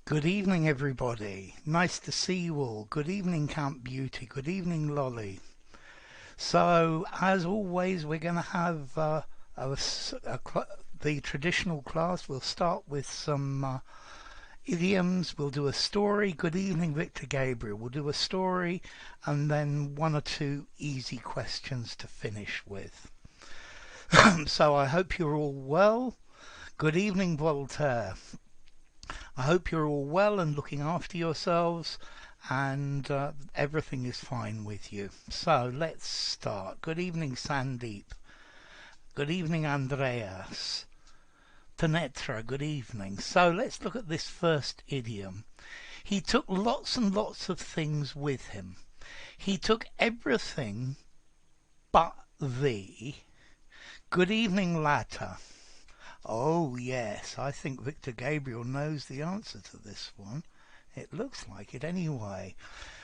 Good evening, everybody. Nice to see you all. Good evening, Camp Beauty. Good evening, Lolly. So, as always, we're going to have the traditional class. We'll start with some idioms. We'll do a story. Good evening, Victor Gabriel. We'll do a story and then one or two easy questions to finish with. So, I hope you're all well. Good evening, Voltaire. I hope you're all well and looking after yourselves and everything is fine with you. So let's start. Good evening, Sandeep. Good evening, Andreas. Tanetra, good evening. So let's look at this first idiom. He took lots and lots of things with him. He took everything but the. Good evening, Lata. Oh yes, I think Victor Gabriel knows the answer to this one. It looks like it anyway.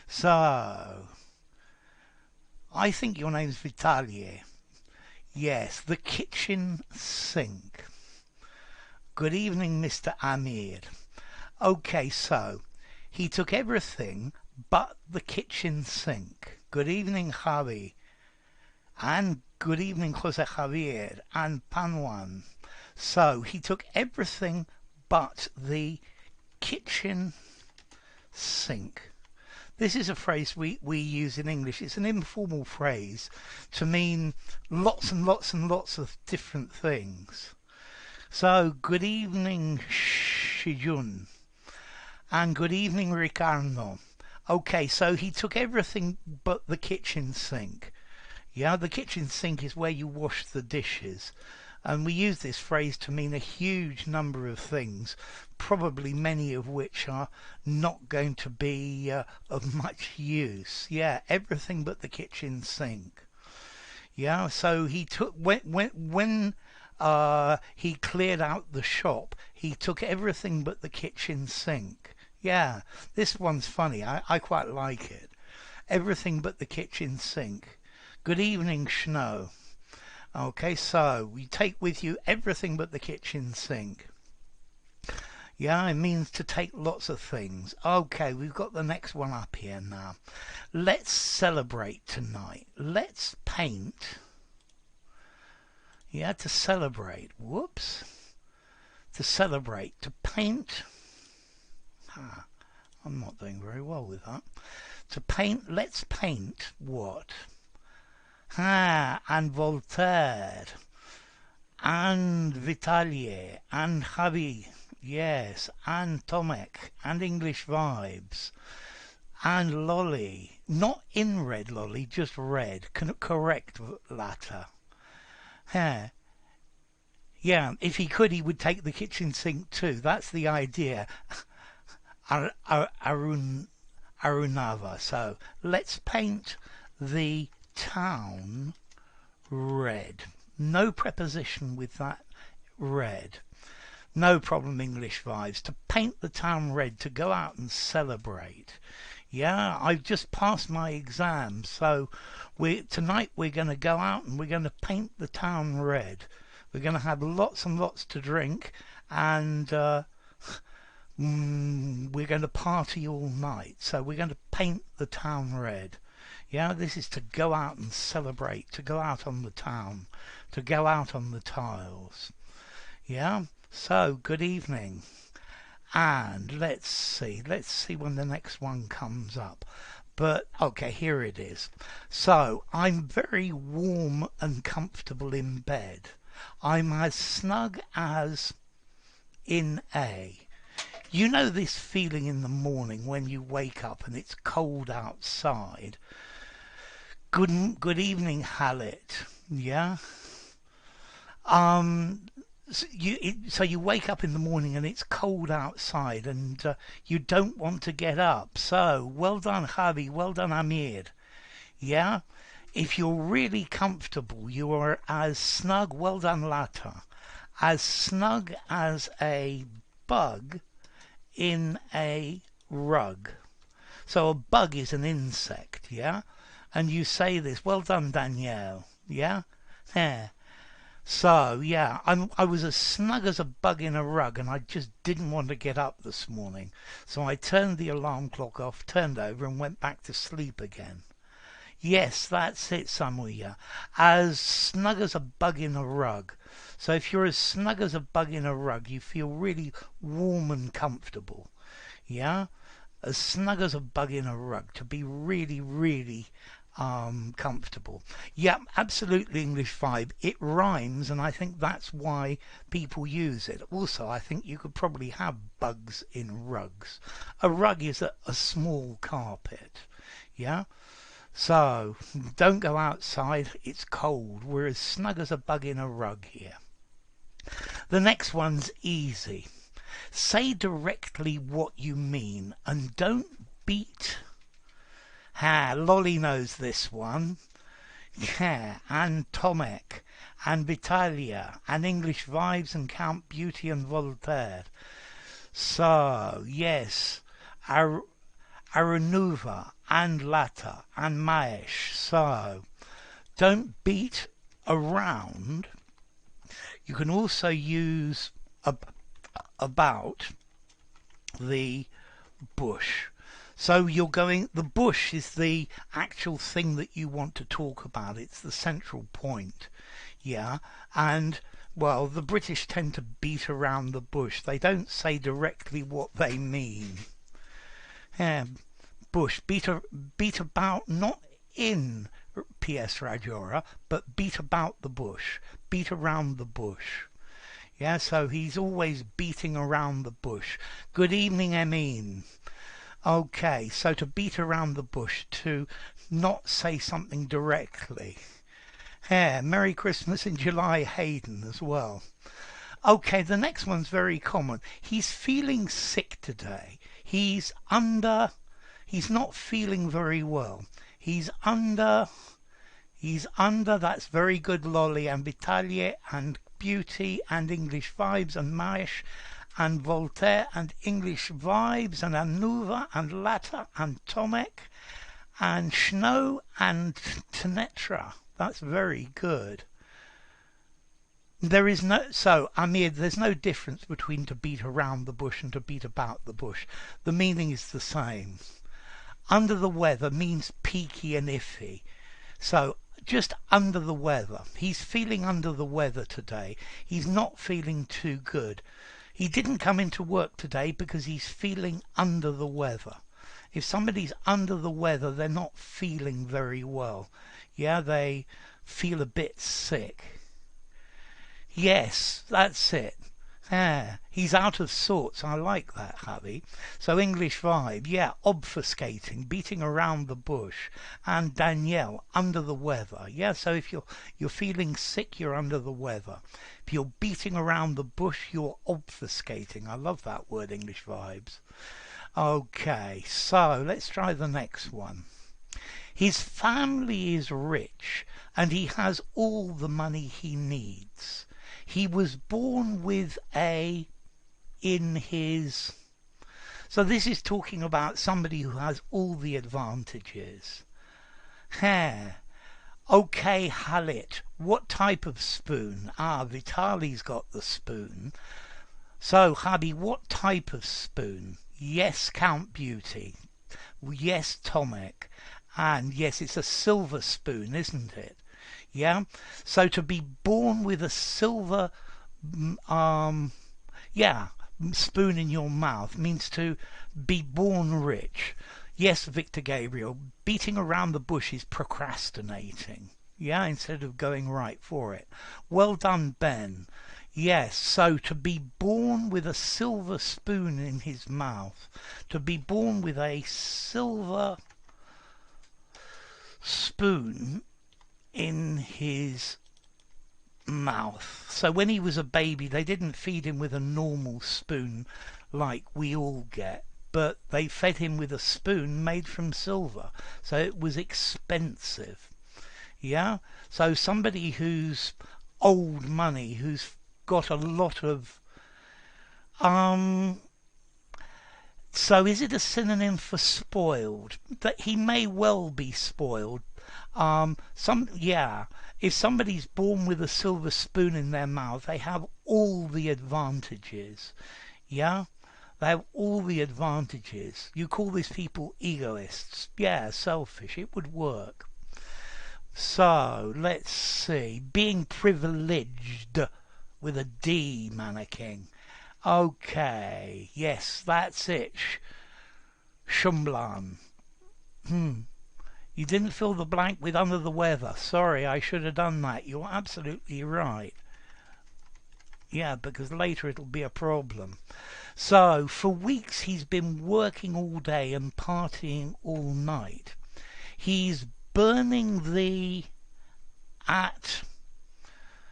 So, I think your name's Vitaly. Yes, the kitchen sink. Good evening, Mr. Amir. Okay, so, he took everything but the kitchen sink. Good evening, Javi. And good evening, Jose Javier and Panwan. So he took everything but the kitchen sink. This is a phrase we use in English. It's an informal phrase to mean lots and lots and lots of different things. So good evening, Shijun. And good evening, Ricardo. Okay, so he took everything but the kitchen sink. Yeah, the kitchen sink is where you wash the dishes. And we use this phrase to mean a huge number of things, probably many of which are not going to be of much use. Yeah, everything but the kitchen sink. Yeah, so he took when he cleared out the shop, he took everything but the kitchen sink. Yeah, this one's funny. I quite like it. Everything but the kitchen sink. Good evening, Snow. Okay, so you take with you everything but the kitchen sink. Yeah, it means to take lots of things. Okay, we've got the next one up here now. Let's celebrate tonight. Let's paint. Yeah, to celebrate. Whoops. To celebrate. To paint. I'm not doing very well with that. To paint. Let's paint what? And Voltaire, and Vitaly, and Javi, yes, and Tomek, and English Vibes, and Lolly. Not in red, Lolly, just red. Correct, Latter. Yeah, if he could, he would take the kitchen sink too. That's the idea. Arunava. So, let's paint the town red. No preposition with that red. No problem, English Vibes. To paint the town red, to go out and celebrate. Yeah, I've just passed my exam, so tonight we're going to go out and we're going to paint the town red. We're going to have lots and lots to drink and we're going to party all night. So we're going to paint the town red. Yeah, this is to go out and celebrate, to go out on the town, to go out on the tiles. Yeah, so good evening. And let's see when the next one comes up. But, okay, here it is. So, I'm very warm and comfortable in bed. I'm as snug as in a. You know this feeling in the morning when you wake up and it's cold outside. Good evening, Halit. Yeah. So you wake up in the morning and it's cold outside and you don't want to get up. So well done, Javi. Well done, Amir. Yeah. If you're really comfortable, you are as snug. Well done, Lata. As snug as a bug in a rug. So a bug is an insect. Yeah. And you say this, well done, Danielle, yeah? Yeah. So, yeah, I was as snug as a bug in a rug and I just didn't want to get up this morning. So I turned the alarm clock off, turned over and went back to sleep again. Yes, that's it, Samuya. As snug as a bug in a rug. So if you're as snug as a bug in a rug, you feel really warm and comfortable. Yeah? As snug as a bug in a rug, to be really, really comfortable. Yeah, absolutely English vibe. It rhymes, and I think that's why people use it. Also, I think you could probably have bugs in rugs. A rug is a small carpet. Yeah? So, don't go outside, it's cold. We're as snug as a bug in a rug here. The next one's easy. Say directly what you mean and don't beat. Lolly knows this one. Yeah, and Tomek, and Vitalia, and English Vibes, and Count Beauty, and Voltaire. So, yes, Aranuva, and Lata, and Maesh. So, don't beat around. You can also use about the bush. So you're going, the bush is the actual thing that you want to talk about. It's the central point. Yeah. And, well, the British tend to beat around the bush. They don't say directly what they mean. Bush, beat about, not in P.S. Rajora, but beat about the bush. Beat around the bush. Yeah, so he's always beating around the bush. Good evening, Emeen. Okay, so to beat around the bush, to not say something directly. Merry Christmas in July, Hayden, as well. Okay, the next one's very common. He's feeling sick today. He's not feeling very well. He's under, that's very good, Lolly, and Vitalia, and Beauty, and English Vibes, and Maesh, and Voltaire, and English Vibes, and Anuva, and Lata, and Tomek, and Snow, and Tenetra. That's very good. There is no, so, Amir, there's no difference between to beat around the bush and to beat about the bush. The meaning is the same. Under the weather means peaky and iffy. So, just under the weather. He's feeling under the weather today. He's not feeling too good. He didn't come into work today because he's feeling under the weather. If somebody's under the weather, they're not feeling very well. Yeah, they feel a bit sick. Yes, that's it. He's out of sorts. I like that, Javi. So English vibe, yeah, obfuscating, beating around the bush. And Danielle, under the weather. Yeah, so if you're feeling sick, you're under the weather. If you're beating around the bush, you're obfuscating. I love that word, English vibes. Okay, so let's try the next one. His family is rich and he has all the money he needs. He was born with a in his... So this is talking about somebody who has all the advantages. Okay, Halit, what type of spoon? Vitali's got the spoon. So, Habi, what type of spoon? Yes, Count Beauty. Yes, Tomek. And yes, it's a silver spoon, isn't it? Yeah? So to be born with a silver, spoon in your mouth means to be born rich. Yes, Victor Gabriel, beating around the bush is procrastinating. Yeah, instead of going right for it. Well done, Ben. Yes, so to be born with a silver spoon in his mouth. To be born with a silver spoon in his mouth. So when he was a baby, they didn't feed him with a normal spoon like we all get, but they fed him with a spoon made from silver. So it was expensive. Yeah? So somebody who's old money, who's got a lot of... So is it a synonym for spoiled? That he may well be spoiled. Yeah, if somebody's born with a silver spoon in their mouth, they have all the advantages. Yeah? They have all the advantages. You call these people egoists. Yeah, selfish. It would work. So, let's see. Being privileged with a D, mannequin. Okay. Yes, that's it. Shumblan. You didn't fill the blank with under the weather. Sorry, I should have done that. You're absolutely right. Yeah, because later it'll be a problem. So, for weeks he's been working all day and partying all night. He's burning the at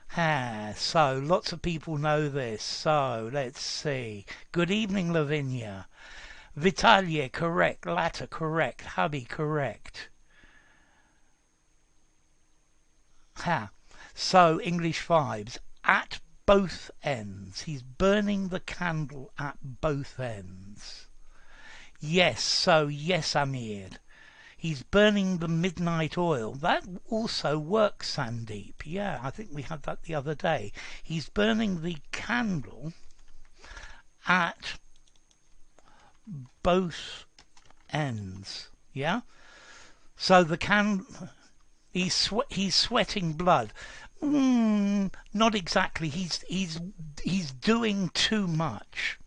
hair. So, lots of people know this. So, let's see. Good evening, Lavinia. Vitalia, correct. Latta, correct. Hubby, correct. Ha. So, English vibes. At both ends. He's burning the candle at both ends. Yes, so yes, Amir. He's burning the midnight oil. That also works, Sandeep. Yeah, I think we had that the other day. He's burning the candle at both ends. Yeah? So the he's sweating blood. Not exactly. He's doing too much.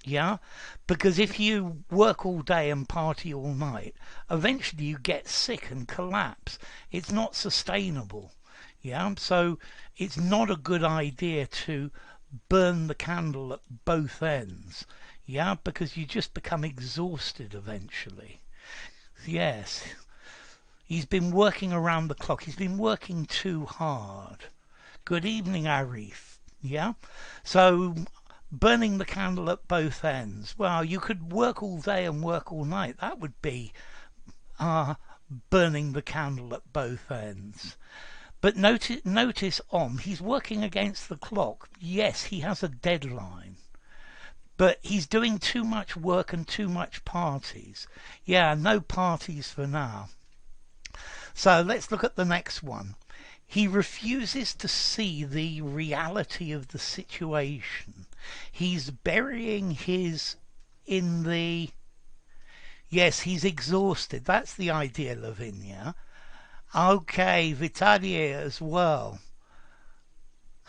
Yeah? Because if you work all day and party all night, eventually you get sick and collapse. It's not sustainable. Yeah? So it's not a good idea to burn the candle at both ends. Yeah? Because you just become exhausted eventually. Yes. He's been working around the clock. He's been working too hard. Good evening, Arif. Yeah? So, burning the candle at both ends. Well, you could work all day and work all night. That would be burning the candle at both ends. But notice he's working against the clock. Yes, he has a deadline. But he's doing too much work and too much parties. Yeah, no parties for now. So let's look at the next one. He refuses to see the reality of the situation. He's burying his in the... Yes, he's exhausted. That's the idea, Lavinia. Okay, Vitalia as well.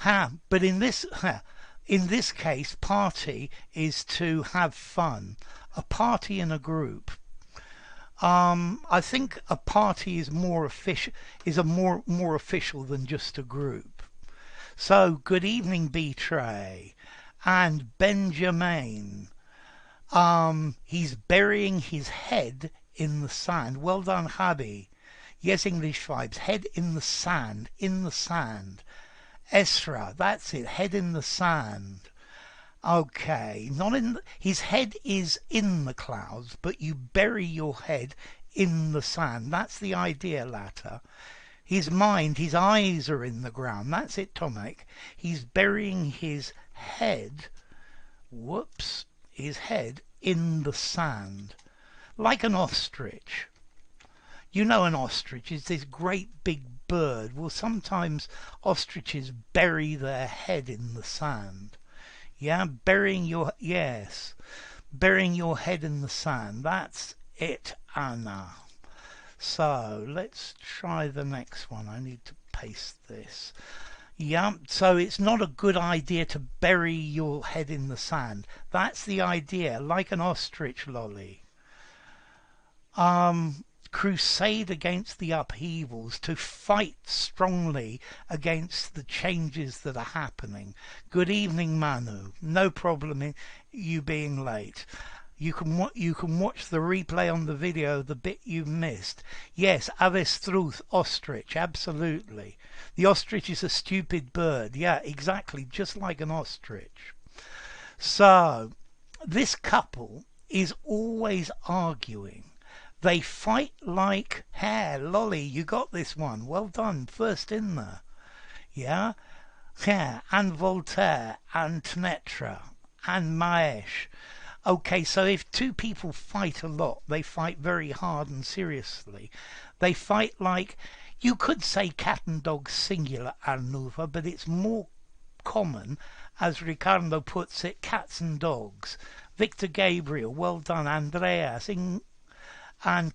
But in this case, party is to have fun. A party in a group. I think a party is more official, more official than just a group. So, good evening, B-Tray and Benjamin. He's burying his head in the sand. Well done, Hubby. Yes, English vibes. Head in the sand, in the sand. Esra, that's it. Head in the sand. Okay, not in his head is in the clouds, but you bury your head in the sand. That's the idea, Latta. His mind, his eyes are in the ground. That's it, Tomek. He's burying his head, his head in the sand, like an ostrich. You know an ostrich is this great big bird. Well, sometimes ostriches bury their head in the sand. Yeah, burying your head in the sand. That's it, Anna. So let's try the next one. I need to paste this. Yeah, so it's not a good idea to bury your head in the sand. That's the idea, like an ostrich, Lolly. Crusade against the upheavals, to fight strongly against the changes that are happening. Good evening, Manu. No problem in you being late. You can watch the replay on the video, the bit you missed. Yes, avestruz, ostrich, absolutely. The ostrich is a stupid bird. Yeah, exactly, just like an ostrich. So, this couple is always arguing. They fight like hair. Lolly, you got this one. Well done. First in there. Yeah? Hair and Voltaire and Tnetra and Maesh. Okay, so if two people fight a lot, they fight very hard and seriously. They fight like, you could say cat and dog singular, Arnuva, but it's more common, as Ricardo puts it, cats and dogs. Victor Gabriel, well done. Andreas, and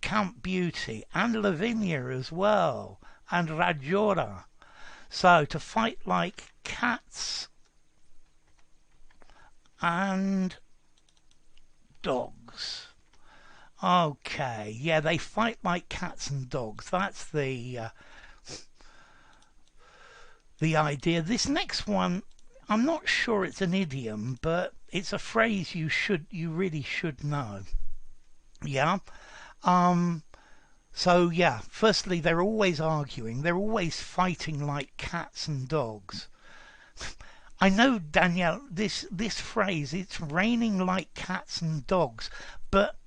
Count Beauty, and Lavinia as well, and Rajora. So to fight like cats and dogs. Okay, yeah, they fight like cats and dogs. That's the idea. This next one, I'm not sure it's an idiom, but it's a phrase you really should know. Yeah. So yeah, firstly, they're always arguing. They're always fighting like cats and dogs. I know, Danielle, this phrase, it's raining like cats and dogs, but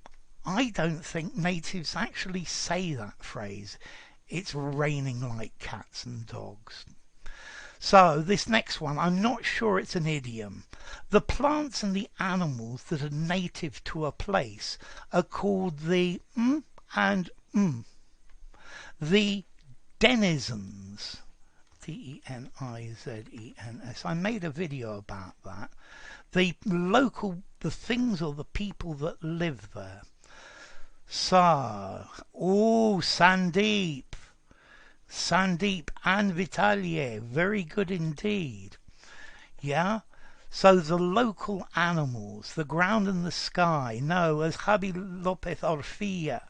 I don't think natives actually say that phrase. It's raining like cats and dogs. So this next one, I'm not sure it's an idiom. The plants and the animals that are native to a place are called the the denizens. Denizens. I made a video about that. The things or the people that live there. So, Sandeep and Vitaly, very good indeed. Yeah? So the local animals, the ground and the sky. No, as Javi Lopez Orfila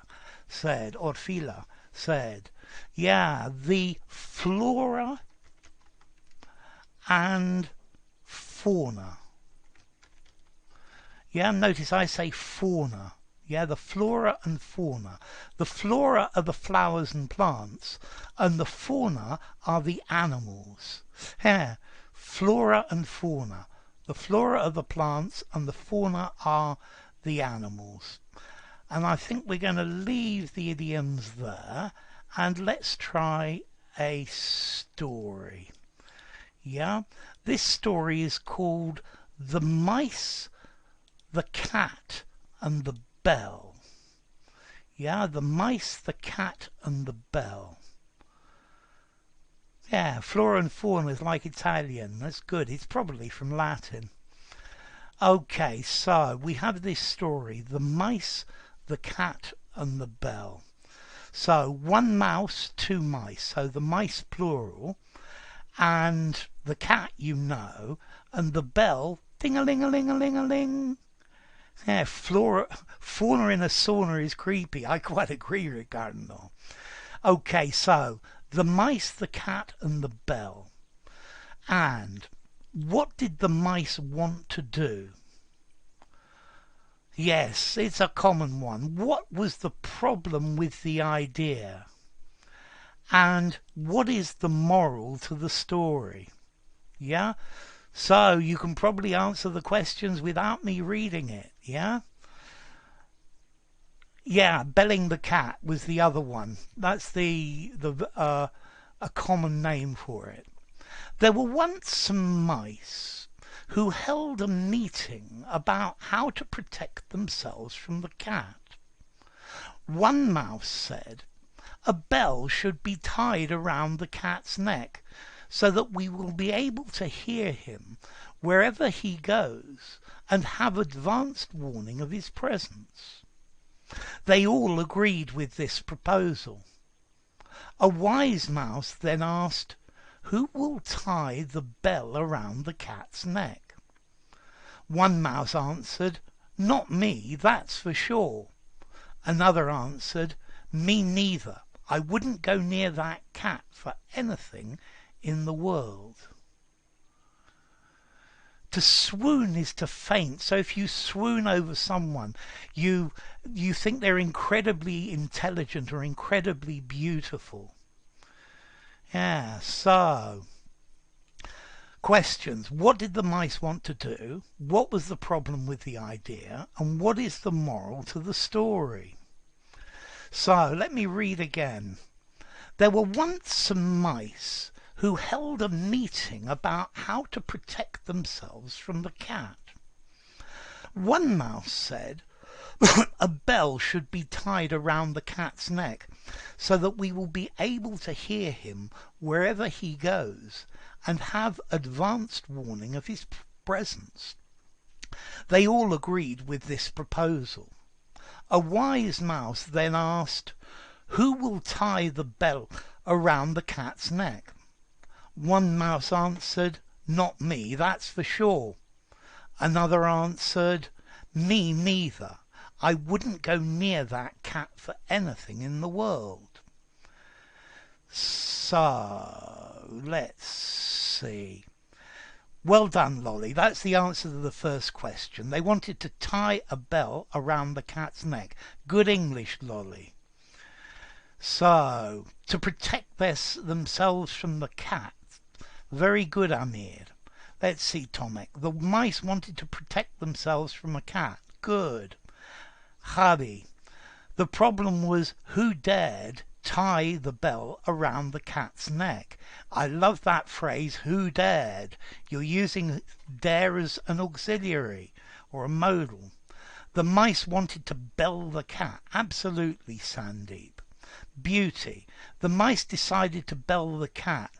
said, yeah, the flora and fauna. Yeah, notice I say fauna. Yeah, the flora and fauna. The flora are the flowers and plants, and the fauna are the animals. Yeah, flora and fauna. The flora are the plants, and the fauna are the animals. And I think we're going to leave the idioms there, and let's try a story. Yeah, this story is called The Mice, the Cat, and the Bell. Yeah, the mice, the cat, and the bell. Yeah, flora and fauna is like Italian. That's good. It's probably from Latin. Okay, so we have this story. The mice, the cat, and the bell. So one mouse, two mice. So the mice plural. And the cat, you know. And the bell, ding-a-ling-a-ling-a-ling-a-ling. Yeah, fauna in a sauna is creepy. I quite agree, Ricardo. Okay, so the mice, the cat, and the bell. And what did the mice want to do? Yes, it's a common one. What was the problem with the idea? And what is the moral to the story? Yeah? So you can probably answer the questions without me reading it, yeah? Yeah, belling the cat was the other one. That's a common name for it. There were once some mice who held a meeting about how to protect themselves from the cat. One mouse said, "A bell should be tied around the cat's neck, so that we will be able to hear him wherever he goes and have advanced warning of his presence." They all agreed with this proposal. A wise mouse then asked, "Who will tie the bell around the cat's neck?" One mouse answered, "Not me, that's for sure." Another answered, "Me neither. I wouldn't go near that cat for anything in the world." To swoon is to faint. So if you swoon over someone, you think they're incredibly intelligent or incredibly beautiful. Yeah, so questions. What did the mice want to do? What was the problem with the idea? And what is the moral to the story? So let me read again. There were once some mice who held a meeting about how to protect themselves from the cat. One mouse said, a bell should be tied around the cat's neck so that we will be able to hear him wherever he goes and have advanced warning of his presence. They all agreed with this proposal. A wise mouse then asked, who will tie the bell around the cat's neck? One mouse answered, not me, that's for sure. Another answered, me neither. I wouldn't go near that cat for anything in the world. So, let's see. Well done, Lolly. That's the answer to the first question. They wanted to tie a bell around the cat's neck. Good English, Lolly. So, to protect themselves from the cat. Very good, Amir. Let's see, Tomek. The mice wanted to protect themselves from a cat. Good. Javi. The problem was who dared tie the bell around the cat's neck. I love that phrase, who dared. You're using dare as an auxiliary or a modal. The mice wanted to bell the cat. Absolutely, Sandeep. Beauty. The mice decided to bell the cat,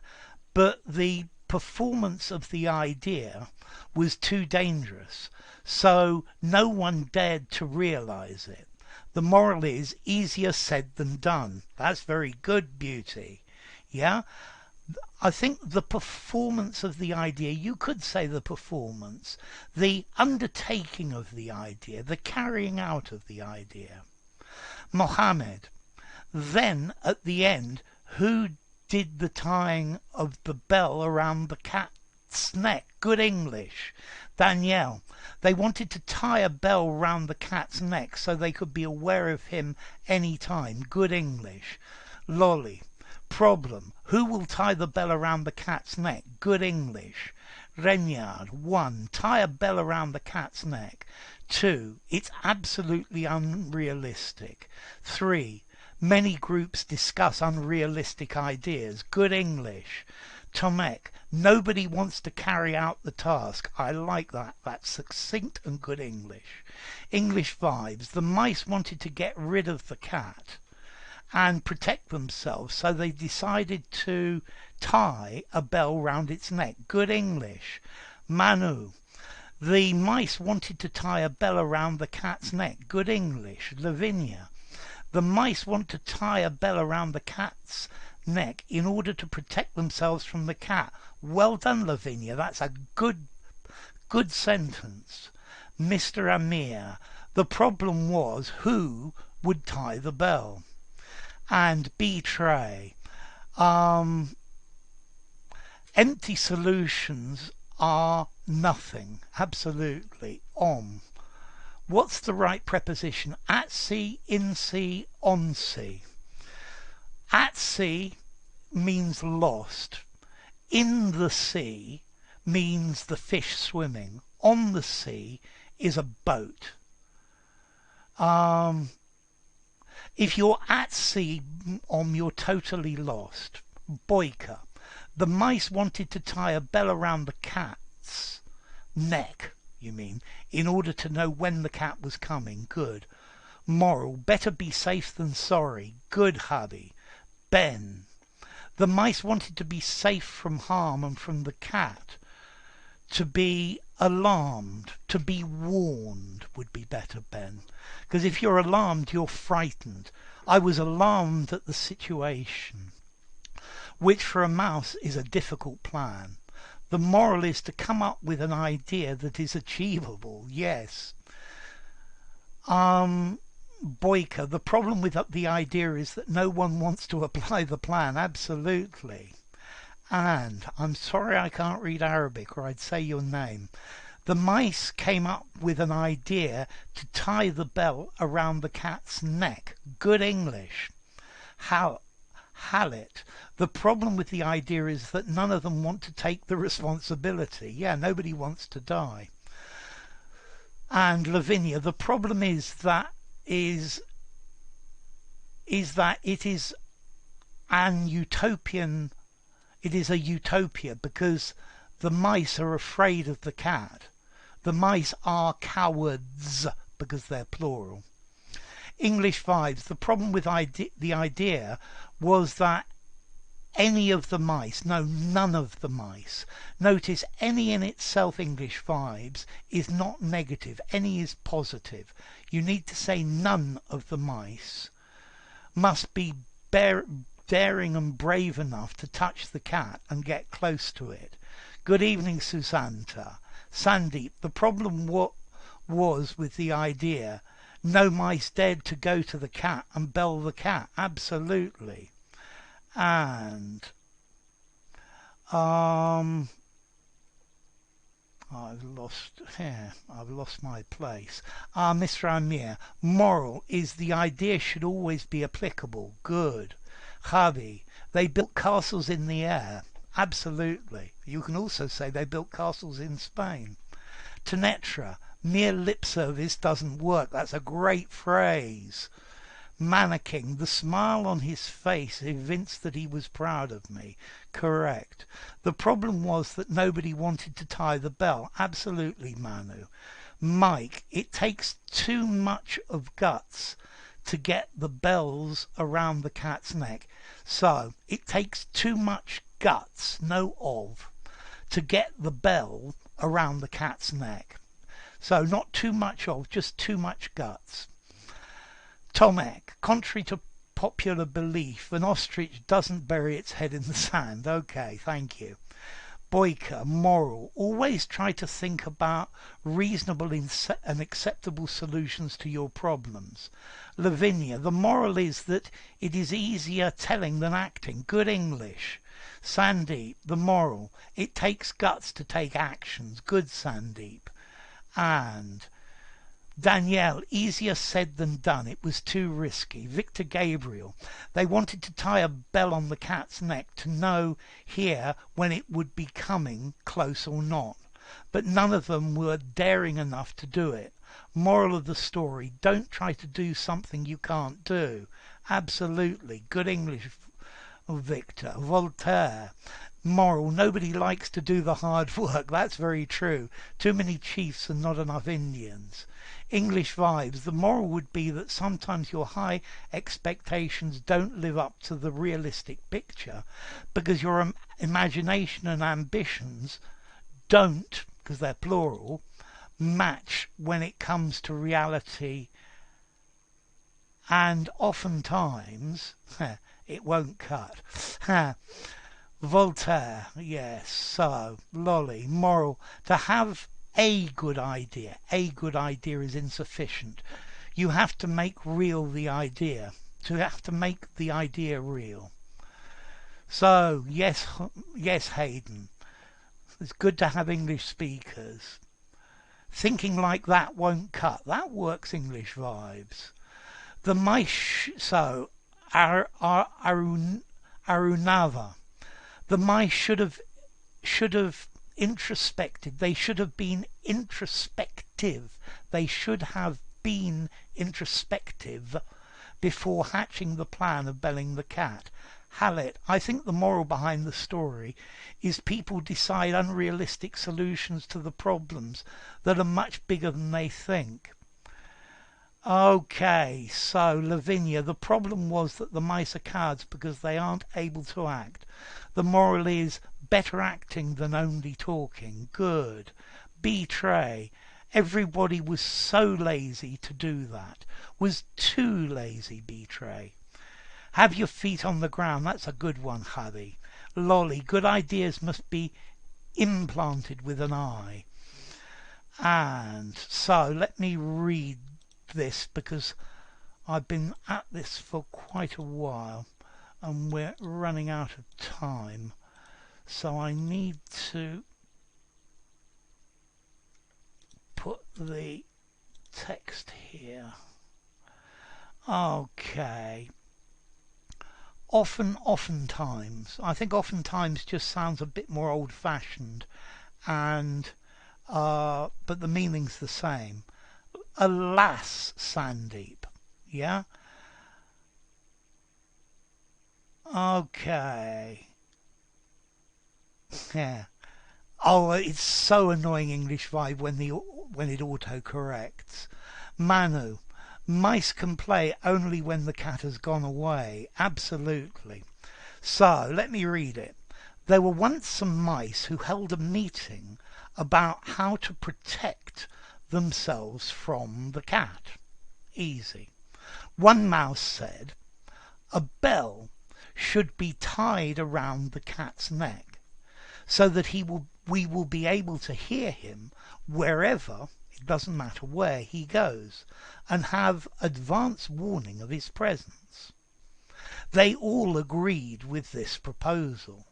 but the performance of the idea was too dangerous, so no one dared to realize it. The moral is easier said than done. That's very good, Beauty. Yeah? I think the performance of the idea, you could say the performance, the undertaking of the idea, the carrying out of the idea. Mohammed. Then, at the end, who did the tying of the bell around the cat's neck? Good English. Danielle. They wanted to tie a bell round the cat's neck so they could be aware of him any time. Good English. Lolly. Problem. Who will tie the bell around the cat's neck? Good English. Renyard. 1. Tie a bell around the cat's neck. 2. It's absolutely unrealistic. 3. Many groups discuss unrealistic ideas. Good English. Tomek. Nobody wants to carry out the task. I like that. That's succinct and good English. English vibes. The mice wanted to get rid of the cat and protect themselves, so they decided to tie a bell round its neck. Good English. Manu. The mice wanted to tie a bell around the cat's neck. Good English. Lavinia. The mice want to tie a bell around the cat's neck in order to protect themselves from the cat. Well done, Lavinia. That's a good sentence. Mr. Amir. The problem was who would tie the bell. And betray. Empty solutions are nothing. Absolutely. What's the right preposition? At sea, in sea, on sea. At sea means lost. In the sea means the fish swimming. On the sea is a boat. If you're at sea, you're totally lost. Boyka. The mice wanted to tie a bell around the cat's neck, you mean, in order to know when the cat was coming. Good. Moral. Better be safe than sorry. Good, hubby. Ben. The mice wanted to be safe from harm and from the cat. To be alarmed, to be warned would be better, Ben. Because if you're alarmed, you're frightened. I was alarmed at the situation, which for a mouse is a difficult plan. The moral is to come up with an idea that is achievable. Yes. Boyka, the problem with the idea is that no one wants to apply the plan. Absolutely. And I'm sorry I can't read Arabic, or I'd say your name. The mice came up with an idea to tie the bell around the cat's neck. Good English. Hallet. The problem with the idea is that none of them want to take the responsibility. Yeah, nobody wants to die. And Lavinia, the problem is that it is an utopian. It is a utopia because the mice are afraid of the cat. The mice are cowards because they're plural. English vibes. The problem with the idea was that any of the mice, no, none of the mice. Notice any in itself English vibes is not negative, any is positive. You need to say none of the mice must be daring and brave enough to touch the cat and get close to it. Good evening, Susanta. Sandeep, the problem was with the idea. No mice dared to go to the cat and bell the cat. Absolutely. And I've lost my place. Mr. Amir, moral is the idea should always be applicable. Good. Javi, they built castles in the air. Absolutely. You can also say they built castles in Spain. Tanetra, mere lip service doesn't work. That's a great phrase. Mannequin, the smile on his face evinced that he was proud of me. Correct. The problem was that nobody wanted to tie the bell. Absolutely, Manu. Mike, it takes too much of guts to get the bells around the cat's neck. So, it takes too much guts, no of, to get the bell around the cat's neck. So, not too much of, just too much guts. Tomek, contrary to popular belief, an ostrich doesn't bury its head in the sand. Okay, thank you. Boyka, moral, always try to think about reasonable and acceptable solutions to your problems. Lavinia, the moral is that it is easier telling than acting. Good English. Sandeep, the moral, it takes guts to take actions. Good Sandeep. And Danielle, easier said than done. It was too risky. Victor Gabriel, they wanted to tie a bell on the cat's neck to know here when it would be coming close or not. But none of them were daring enough to do it. Moral of the story, don't try to do something you can't do. Absolutely. Good English, Victor. Voltaire. Moral, nobody likes to do the hard work. That's very true. Too many chiefs and not enough Indians. English vibes. The moral would be that sometimes your high expectations don't live up to the realistic picture because your imagination and ambitions don't, because they're plural, match when it comes to reality, and oftentimes it won't cut. Voltaire, yes. So, Lolly, moral, to have a good idea is insufficient. You have to make real the idea. You have to make the idea real. So, yes, Hayden, it's good to have English speakers. Thinking like that won't cut. That works, English vibes. The mice, so, Arunava. The mice should have introspected. They should have been introspective. They should have been introspective before hatching the plan of belling the cat. Hallett, I think the moral behind the story is people decide unrealistic solutions to the problems that are much bigger than they think. Okay, so Lavinia, the problem was that the mice are cowards because they aren't able to act. The moral is better acting than only talking. Good. Betray. Everybody was so lazy to do that. Was too lazy, Betray. Have your feet on the ground. That's a good one, Javi. Lolly, good ideas must be implanted with an eye. And so let me read this because I've been at this for quite a while and we're running out of time. So I need to put the text here. Okay. Oftentimes. I think oftentimes just sounds a bit more old-fashioned, and but the meaning's the same. Alas, Sandeep. Yeah? Okay. Yeah. Oh, it's so annoying, English vibe, when the when it autocorrects. Manu, mice can play only when the cat has gone away. Absolutely. So, let me read it. There were once some mice who held a meeting about how to protect themselves from the cat. Easy. One mouse said, a bell should be tied around the cat's neck so that we will be able to hear him wherever, it doesn't matter where he goes, and have advance warning of his presence. They all agreed with this proposal.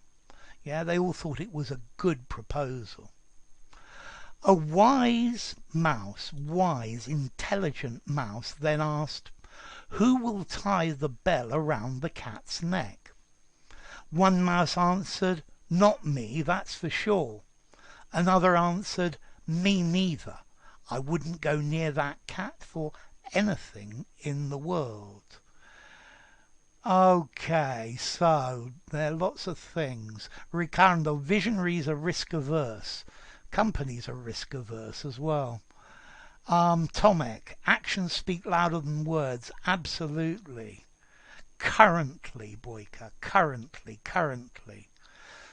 Yeah, they all thought it was a good proposal. A wise mouse, wise, intelligent mouse, then asked, who will tie the bell around the cat's neck? One mouse answered, not me, that's for sure. Another answered, me neither. I wouldn't go near that cat for anything in the world. Okay, so there are lots of things. Ricardo, visionaries are risk averse. Companies are risk averse as well. Tomek, actions speak louder than words. Absolutely. Currently, Boyka, currently.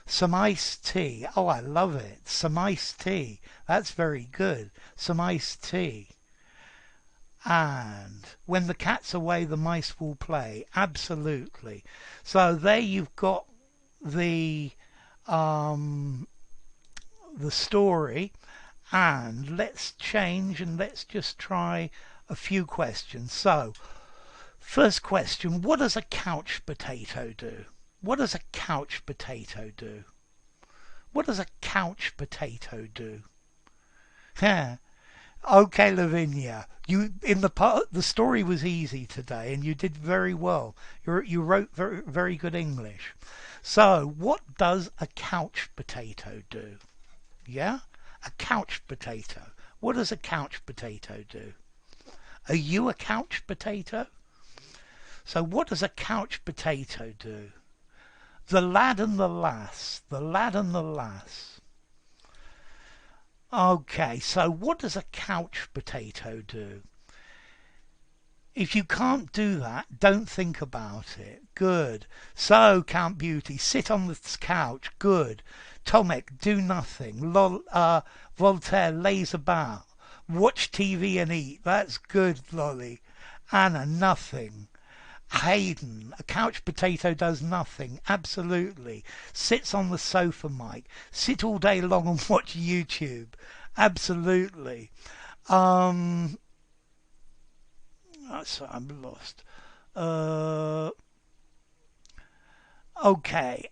Some iced tea. Oh, I love it. Some iced tea. That's very good. Some iced tea. And when the cat's away, the mice will play. Absolutely. So there you've got the story. And let's change and let's just try a few questions. So, first question, what does a couch potato do? What does a couch potato do? What does a couch potato do? Yeah. Okay, Lavinia, the story was easy today, and you did very well. You wrote very, very good English. So, what does a couch potato do? Yeah, a couch potato. What does a couch potato do? Are you a couch potato? So, what does a couch potato do? The lad and the lass. The lad and the lass. Okay, so what does a couch potato do? If you can't do that, don't think about it. Good. So, Count Beauty, sit on the couch. Good. Tomek, do nothing. Voltaire, lays about. Watch TV and eat. That's good, Lolly. Anna, nothing. Hayden, a couch potato does nothing. Absolutely. Sits on the sofa, Mike. Sit all day long and watch YouTube. Absolutely. So I'm lost. Okay.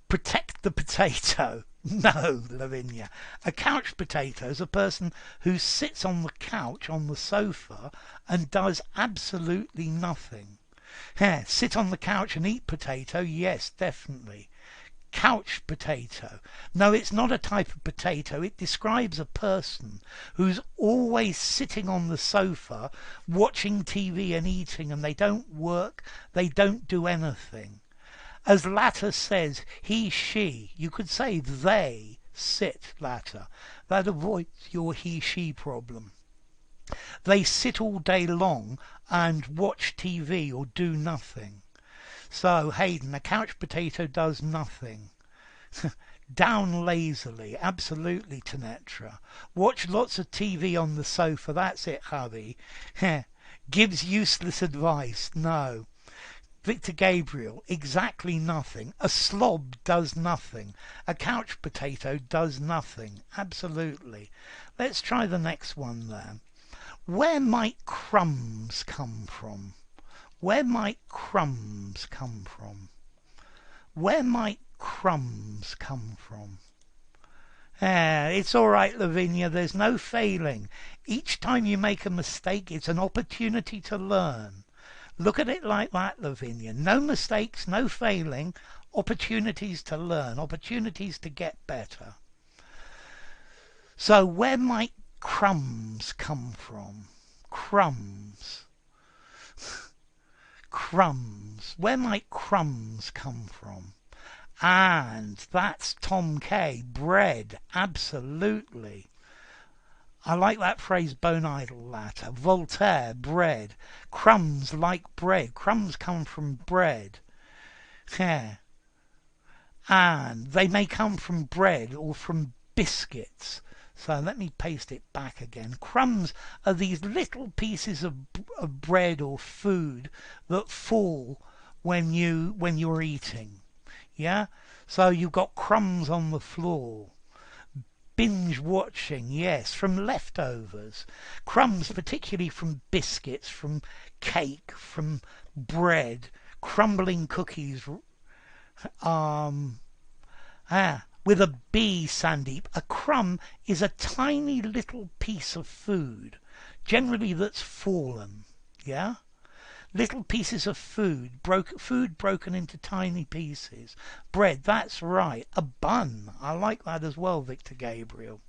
Protect the potato. No, Lavinia. A couch potato is a person who sits on the couch on the sofa and does absolutely nothing. Yeah, sit on the couch and eat potato? Yes, definitely. Couch potato. No, it's not a type of potato. It describes a person who's always sitting on the sofa, watching TV and eating, and they don't work, they don't do anything. As Latter says, he, she. You could say they sit, Latter. That avoids your he, she problem. They sit all day long and watch TV or do nothing. So, Hayden, a couch potato does nothing. Down lazily, absolutely, Tanetra. Watch lots of TV on the sofa, that's it, hubby. Gives useless advice, no. Victor Gabriel, exactly nothing. A slob does nothing. A couch potato does nothing, absolutely. Let's try the next one then. Where might crumbs come from? Where might crumbs come from? Where might crumbs come from? It's all right, Lavinia. There's no failing. Each time you make a mistake, it's an opportunity to learn. Look at it like that, Lavinia. No mistakes, no failing. Opportunities to learn. Opportunities to get better. So where might crumbs come from? Crumbs. Crumbs. Where might crumbs come from? And that's Tom K. Bread. Absolutely. I like that phrase, bone idle latter. Voltaire, bread. Crumbs like bread. Crumbs come from bread. Yeah. And they may come from bread or from biscuits. So let me paste it back again. Crumbs are these little pieces of bread or food that fall when you're eating. Yeah? So you've got crumbs on the floor. Binge watching, yes, from leftovers. Crumbs, particularly from biscuits, from cake, from bread, crumbling cookies. With a B, Sandeep. A crumb is a tiny little piece of food, generally that's fallen. Yeah? Little pieces of food, food broken into tiny pieces. Bread, that's right. A bun. I like that as well, Victor Gabriel.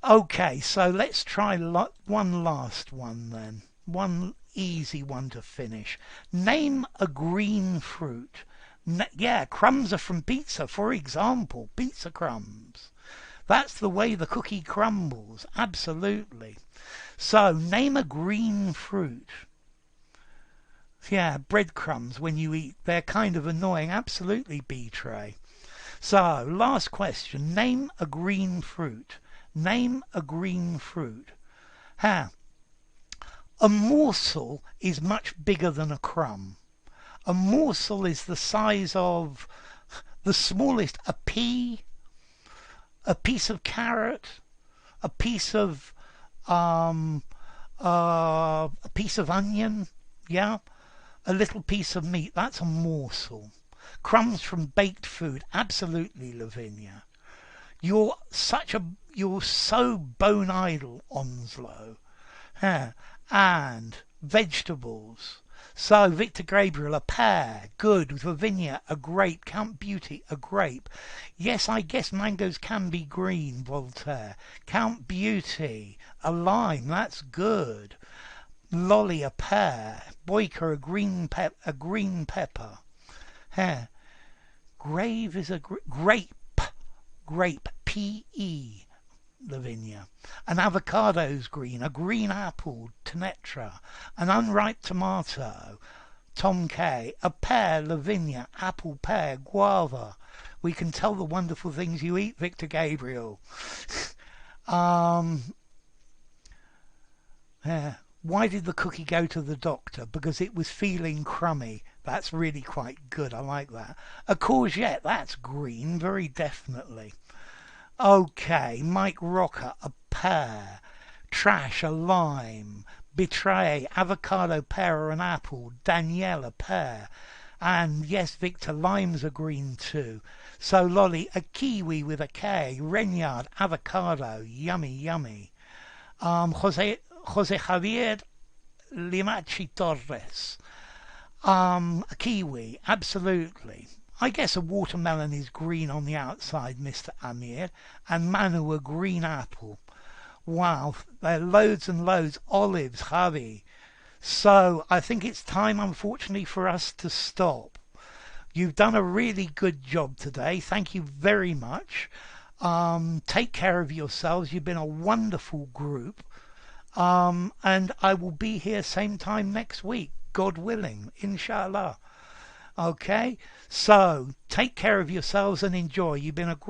Okay, so let's try one last one then. One easy one to finish. Name a green fruit. Yeah, crumbs are from pizza, for example. Pizza crumbs. That's the way the cookie crumbles. Absolutely. So, name a green fruit. Yeah, breadcrumbs when you eat. They're kind of annoying. Absolutely, B-Tray. So, last question. Name a green fruit. Name a green fruit. A morsel is much bigger than a crumb. A morsel is the size of the smallest, a pea, a piece of carrot, a piece of onion, yeah, a little piece of meat. That's a morsel. Crumbs from baked food, absolutely, Lavinia. You're so bone idle, Onslow. And vegetables. So, Victor Gabriel, a pear. Good. Lavinia, a grape. Count Beauty, a grape. Yes, I guess mangoes can be green, Voltaire. Count Beauty, a lime. That's good. Lolly, a pear. Boyka, a green pepper. Grave is a grape. Grape, P-E. Lavinia. An avocado's green, a green apple, Tenetra, an unripe tomato, Tom K, a pear, Lavinia, apple, pear, guava. We can tell the wonderful things you eat, Victor Gabriel. Why did the cookie go to the doctor? Because it was feeling crummy. That's really quite good. I like that. A courgette, that's green, very definitely. Okay, Mike Rocker, a pear. Trash, a lime. Betray, avocado, pear, or an apple. Danielle, a pear. And yes, Victor, limes are green too. So, Lolly, a kiwi with a K. Renyard, avocado. Yummy, yummy. Jose Javier Limachi Torres. A kiwi, absolutely. I guess a watermelon is green on the outside, Mr. Amir. And Manu, a green apple. Wow, there are loads and loads. Olives, Javi. So, I think it's time, unfortunately, for us to stop. You've done a really good job today. Thank you very much. Take care of yourselves. You've been a wonderful group. And I will be here same time next week, God willing, inshallah. Okay, so take care of yourselves and enjoy. You've been a great